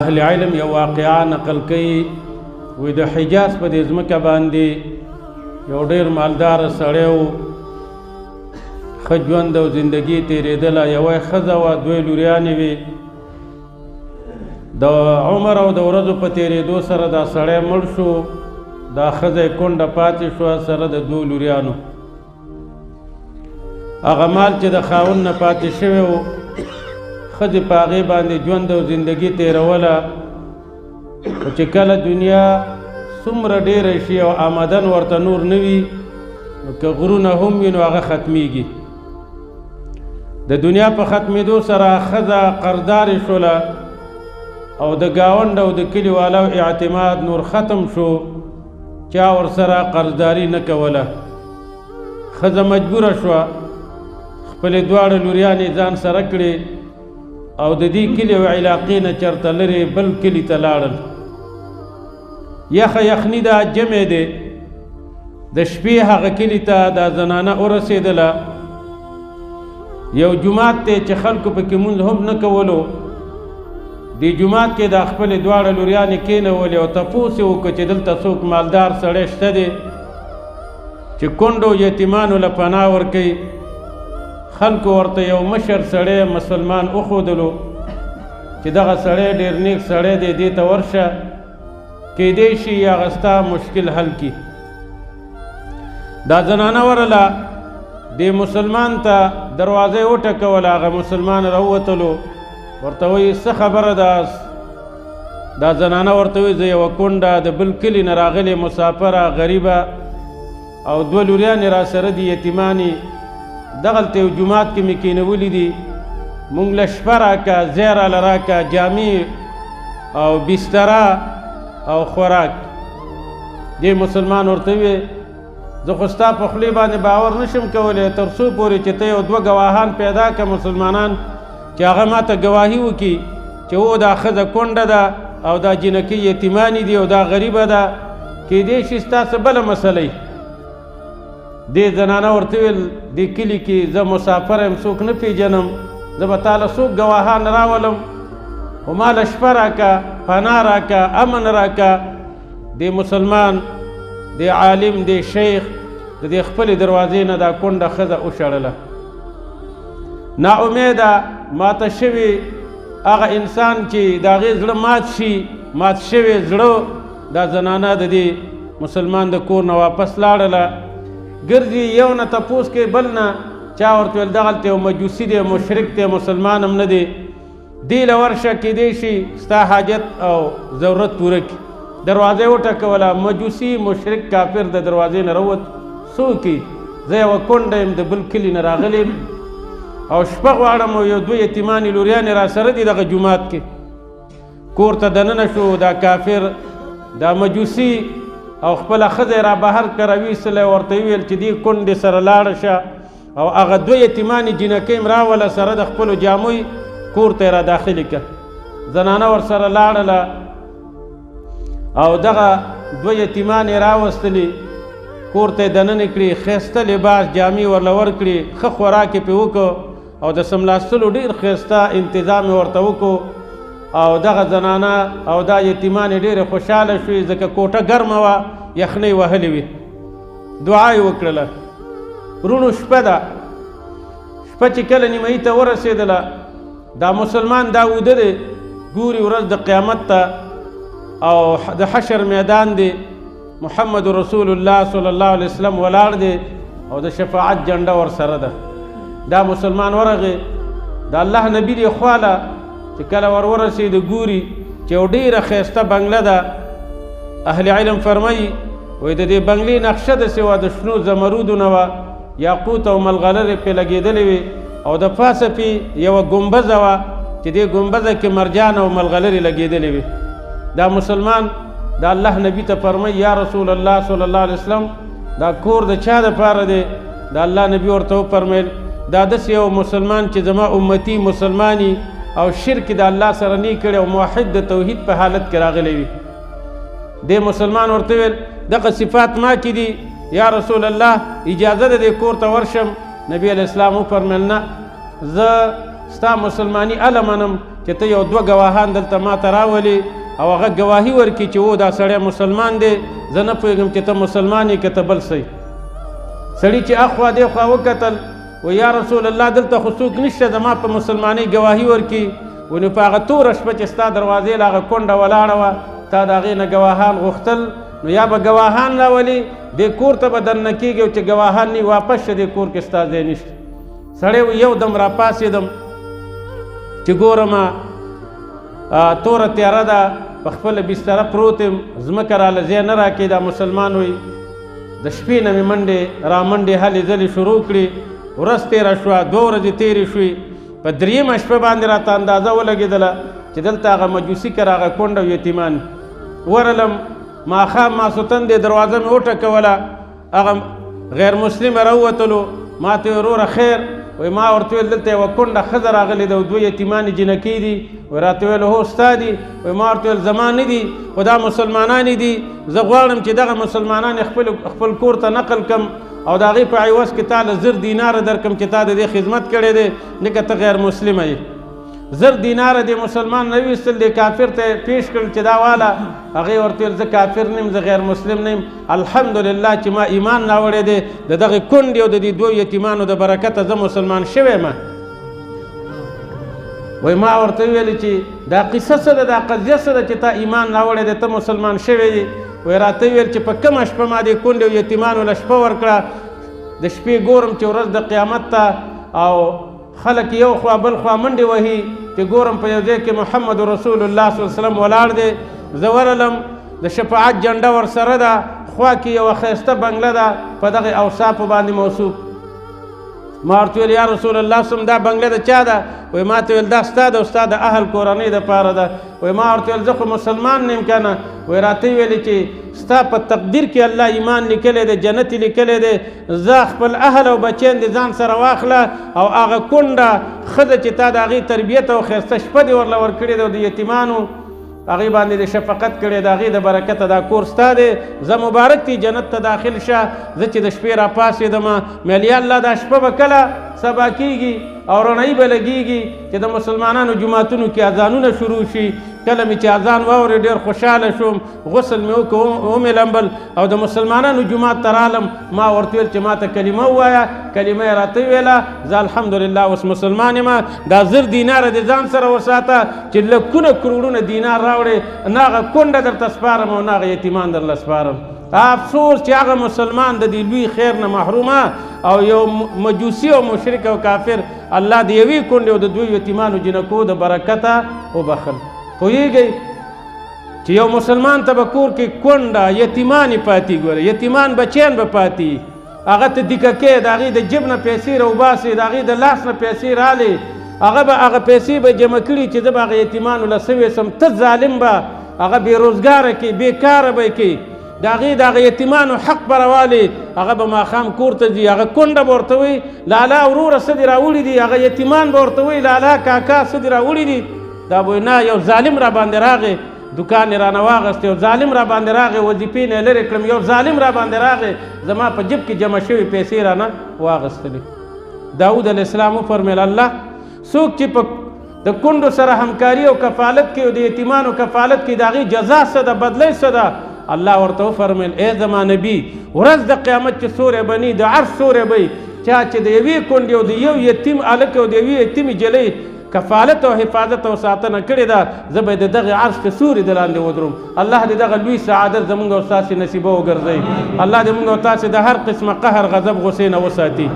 اهل علم یو واقعا نقل کوي وی د حجاز په دې ځمکه باندې یو ډېر مالدار سړی و، ښه ژوند او زندګي تېرېدله. یوه ښځه وه، دوی لوریانې وې. د عمر او د ورځو په تېرېدو سره دا سړی مړ شو، دا ښځه یې کونډه پاتې شوه سره د دوو لوریانو. هغه مال چې د خاوند نه پاتې شوی و، ښځې په هغې باندې ژوند او زندګي تېروله. خو چې کله دنیا څومره ډېره شي او آمدن ورته نور نه وي، نو که غرونه هم وي نو هغه ختمیږي. د دنیا په ختمېدو سره ښځه قرضدارې شوله او د ګاونډ او د کلي والو اعتماد نور ختم شو، چا ورسره قرضداري نه کوله. ښځه مجبوره شوه خپلې دواړه لوریانې ځان سره کړې او د دې کلي او علاقې نه چېرته لرې بل کلي ته لاړل. یخه یخني ده، جمع دی. د شپې هغه کلي ته دا زنانه ورسېدله. یو جومات دی چې خلکو پکې مونځ هم نه کولو. دې جومات کې دا خپلې دواړه لوریانې کېنولې او تپوس یې وکړه چې دلته څوک مالدار سړی شته دی چې کونډو یتیمانو له پناه ورکوي. خلکو ورته یو مشر سړی مسلمان وښودلو چې دغه سړی ډېر نیک سړی دی، دې ته ورشه، کیدی شي هغه ستا مشکل حل کړي. دا زنانه ورله دې مسلمان ته دروازه یې وټکوله. هغه مسلمان راووتلو، ورته وایي څه خبره ده؟ دا زنانه ورته وایي زه یوه کونډه د بل کلي نه راغلې مسافره غریبه او دوه لوریانې را سره دي یتیمانې، دغلته یو جومات کې مې کېنولي دي، مونږ له شپه راکه، ځای راله راکه، جامې او بستره او خوراک. دې مسلمان ورته ووی زه خو ستا په خولې باندې باور نشم کولی تر څو پورې چې ته یو دوه ګواهان پیدا کړه مسلمانان چې هغه ما ته ګواهي وکړي چې او دا ښځه کونډه ده او دا جنکۍ یتیمانې دي او دا غریبه ده، کیدی شي ستاسو بله مسله وي. دې زنانه ورته ویل دې کلي کې زه مسافر یم، څوک نه پیژنم، زه به تاله څوک ګواهان راولم، خو ما له شپه راکه، پناه راکه، امن راکه. دې مسلمان، دې عالم، دې شیخ د دې خپلې دروازې نه دا کونډه ښځه وشړله. ناامیده ماته شوي هغه انسان چې د هغې زړه مات شي، مات شوی زړه، دا زنانه د دې مسلمان د کور نه واپس لاړله. ګرځي یو نه تپوس کوي بل نه، چا ورته ویل دغلته یو مجوسي دی، مشرک دی، مسلمان هم نه دی، دې له ورشه کیدی شي ستا حاجت او ضرورت پوره کړي. دروازه یې وټکوله، مجوسي مشرک کافر د دروازې نه راووت. څوک یې؟ زه یوه کونډه یم، د بل کلي نه راغلی یم او شپه غواړم او یو دوه یتیمانې لوریانې را سره دي دغه جومات کې. کور ته دننه شو، دا کافر، دا مجوسي او خپله ښځه را بهر کړه، راویستله، ورته وویل چې دې کونډې سره لاړه شه او هغه دوه یتیمانې جنکۍ م راوله سره د خپلو جامو کور ته یې را داخلې کړه. زنانه ورسره لاړله او دغه دوه یتیمانې راوستلې، کور ته یې دننه کړي، ښایسته لباس جامې ورله ورکړي، ښه خوراک یې پرې وکړو او د سملاستلو ډېر ښایسته انتظام یې ورته وکړو. او دغه زنانه او دا یتیمانې ډېرې خوشحاله شوې، ځکه کوټه ګرمه وه، یخنۍ وهلې وې. دعا یې وکړله. وروڼو شپه ده، شپه چې کله نیمایي ته ورسېدله، دا مسلمان دا وده دی، ګوري ورځ د قیامت ته او د حشر میدان دی، محمد رسول الله صلی الله علیه وسلم ولاړ دی او د شفاعت جنډه ورسره ده. دا مسلمان ورغی، د الله نبي دی خواله چې کله ورسېد ګوري چې یو ډېره ښایسته بنګله ده. اهل علم فرمایي وایي د دې بنګلې نقشه داسې وه، د شنو زمرودو نه وه، یاقوت او ملغلرې پرې لګېدلې وې او د پاسه پرې یوه ګمبزه وه چې دې ګمبزه کې مرجان او ملغلرې لګېدلې وې. دا مسلمان د الله نبي ته فرمایي یا رسول الله صلی الله علیه وسلم دا کور د چا دپاره دی؟ د الله نبي ورته وفرمیل دا داسې یو مسلمان چې زما امتي مسلماني او شرک د الله سره نه کړی او موحد د توحید په حالت کې راغلی وي. دې مسلمان ورته ویل دغه صفات ما کې دي یا رسول الله، اجازه ده دې کور ته ورشم؟ نبي علیه السلام وفرمیل نه، زه ستا مسلماني اله منم چې ته یو دوه ګواهان دلته ما ته راولي او هغه ګواهي ورکړي چې و دا سړی مسلمان دی، زه نه پوهېږم چې ته مسلمان یې که ته بل څه. سړي چې اخوا دېخوا وکتل و یا رسول الله دلته خو څوک نشته زما په مسلمانۍ ګواهي ورکړي. ونو په هغه توره شپه چې ستا دروازې له هغه کونډه ولاړه وه تا د هغې نه ګواهان غوښتل، نو یا به ګواهان راولي دې کور ته به دننه کېږي او چې ګواهان نه واپس شه دې کور کې ستا ځای نشته. سړی و یو دم راپاڅېدم چې ګورم توره تیاره ده، په خپله بستره پروت یم، ځمکه راله ځای نه راکړي. دا مسلمان وایي د شپې نه مې منډې را منډې هلې ځلې شروع کړي. ورځ تېره شوه، 2 ورځې تېرې شوې. په 3مه شپه باندې راته اندازه ولګېدله چې دلته هغه مجوسي که هغه کونډه او یتیمان. ورلم ماښام ماسوتن دې دروازه مې وټکوله، هغه غیر مسلمه راووتلو. ما ته ویل وروره خیر؟ وایي ما ورته ویل دلته یوه کونډه ښځه راغلې ده او 2 یتیمانې جنکۍ دي. وایي راته ویل هو ستا دي؟ وایي ما ورته ویل زما نه دي خو دا مسلمانانې دي، زه غواړم چې دغه مسلمانان خپل کور ته نقل کړم او د هغې په عوض کې تا له 1000 دیناره درکړم چې تا د دې خدمت کړی دی لکه ته غیر مسلمه یې. 1000 دیناره د مسلمان نه ویستل، د کافر ته پیش کړل چې دا واله. هغې ورته ویل زه کافر نه یم، زه غیر مسلم نه یم، الحمدلله چې ما ایمان راوړی دی د دغې کونډې او د دې 2 یتیمانو د برکته زه مسلمان شوی یم. وایي ما ورته ویلې چې دا قصه څه ده، دا قضیه څه ده چې تا ایمان راوړی دی ته مسلمان شوی یې؟ وایي راته ویل چې په کومه شپه ما دې کونډې او یتیمانو له شپه ورکړه، د شپې ګورم چې ورځ د قیامت ته او خلک یو خوا بل خوا منډې وهي چې ګورم په یو ځای کې محمد رسول الله صلی الله علیه وسلم ولاړ دی. زه ورغلم، د شفاعت جنډه ورسره ده، خوا کې یوه ښایسته بنګله ده په دغې اوصافو باندې موصوف. ما ورته ویل یا رسول الله صلی دا بنګله د چا ده؟ وایي ما ته ویل دا ستا ده او ستا د اهل کورنۍ دپاره ده. وایي ما ورته ویل زه خو مسلمان نه یم که نه؟ وایي راته ویلې چې ستا په تقدیر کې الله ایمان لیکلی دی، جنت یې لیکلی دی، زه خپل اهل او بچیان دې ځان سره واخله او هغه کونډه ښځه چې تا د هغې تربیت او ښایسته شپه دې ورله ورکړې ده او د یتیمانو هغې باندې د شفقت کړې د هغې د برکته دا کور ستا دی، زه مبارک دی جنت ته داخل شه. زه چې د شپې راپاڅېدم مې یا الله دا شپه به کله سبا کېږي او رڼایي به لګېږي چې د مسلمانانو جوماتونو کې اذانونه شروع شي. کله مې چې اذان واورې ډېر خوشحاله شوم، غسل مې وکړ ومې لمبل او د مسلمانانو جومات ته رالم. ما ورته ویل چې ما ته کلمه ووایه، کلمه یې راته ویله، زه الحمدلله اوس مسلمان یم. دا 1000 دیناره دې ځان سره وساته چې لکونه کروړونه دینار راوړې، نه هغه کونډه درته سپارم او نه هغه یتیمان درله سپارم. افسوس چې هغه مسلمان د دې لوی خیر نه محرومه او یو مجوسی او مشرک او کافر الله د یوې کونډې او د 2 یتیمانو جنکو د برکته وبخل. پوهېږئ چې یو مسلمان ته به کور کې کونډه یتیمانې پاتې، ګوره یتیمان بچیان به پاتې، هغه ته دیکه کې د هغې د جیب نه پیسې راوباسې، د هغې د لاس نه پیسې رالې، هغه به هغه پیسې به جمع کړي چې زه به هغه یتیمانو له څه ویسم. ته ظالم به هغه بېروزګاره کې بېکاره به کې د هغې د هغه یتیمانو حق به راوالې، هغه به ماښام کور ته ځي، هغه کونډه به ورته وایي لالا وروره څه دې راوړي دي، هغه یتیمان به ورته وایي لالا کاکا څه دې راوړي دي. دا به نه یو ظالم را باندې راغی، دوکان یې رانه واغست، یو ظالم را باندې راغی، وظیفې نه یې لرې کړم، یو ظالم را باندې راغی، زما په جیب کې جمع شوي پیسې رانه واغستلې. داود علیه السلام وفرمیل الله څوک چې په د کونډو سره همکاري او کفالت کوي او د یتیمانو کفالت کوي د هغې جزا څه ده، بدلی څه ده؟ الله ورته وفرمیل ای زما نبي ورځ د قیامت چې سوری بني د عرش سوری به چا چې د یوې کونډې او د یو یتیم هلک او د یوې یتیمې جلۍ کفالت او حفاظت او ساتنه کړې ده، زه به د دغې عرش په سوري د لاندې ودروم. الله دې دغه لوی سعادت زمونږ او ستاسې نصیبه وګرځوي. الله دې مونږ او تاسې د هر قسمه قهر غضب غصې نه وساتي.